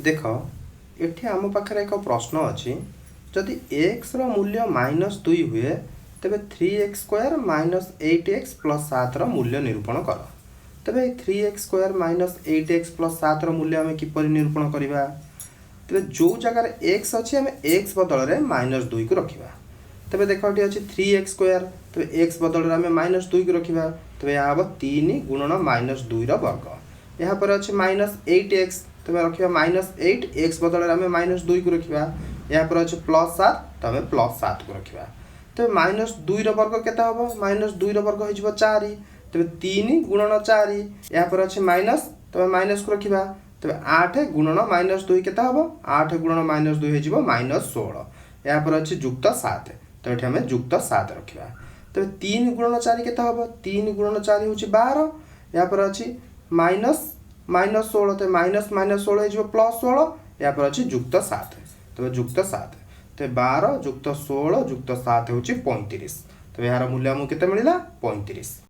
देख एठी आम पाखे एक प्रश्न अच्छी जदि एक्स रूल्य -2 हुए तेरे 3x² -8x + 7 मूल्य निरूपण कर। तेरे 3x² -8x + 7 मूल्य आम किपर निरूपण करवा। तेरे जो जगार x अच्छी आम x बदल में -2 को रखा। तेरे देख ये अच्छी 3x², तेरे x बदल में -2 को रखा। तेरे यह हम 3 × -2 वर्ग। यहाँ पर अच्छे -8x, तेरे रखा -8 x बदल में -2 को रखा। यहाँ पर अच्छे +7, तो आम +7 को रखा। तेरे -2 वर्ग के हम -2 वर्ग हो 4। तेरे 3 × 4, यहाँ पर अच्छे माइनस, तो माइनस को रखा। तेरे 8 × -2 के हम 8 × -2 हो -16। यहाँ पर अच्छे जुक्त 7, तो ये आम जुक्त 7 रखा। तेरे 3 × 4 के हम 3 × 4 हूँ 12। यहाँ पर अच्छी -16, तो -16 हो +16। यहाँ पर अच्छी जुक्त 7, तो जुक्त 7, तो 12 + 16 + 7 हूँ 35। तो यार मूल्य आमको केते मिला 35।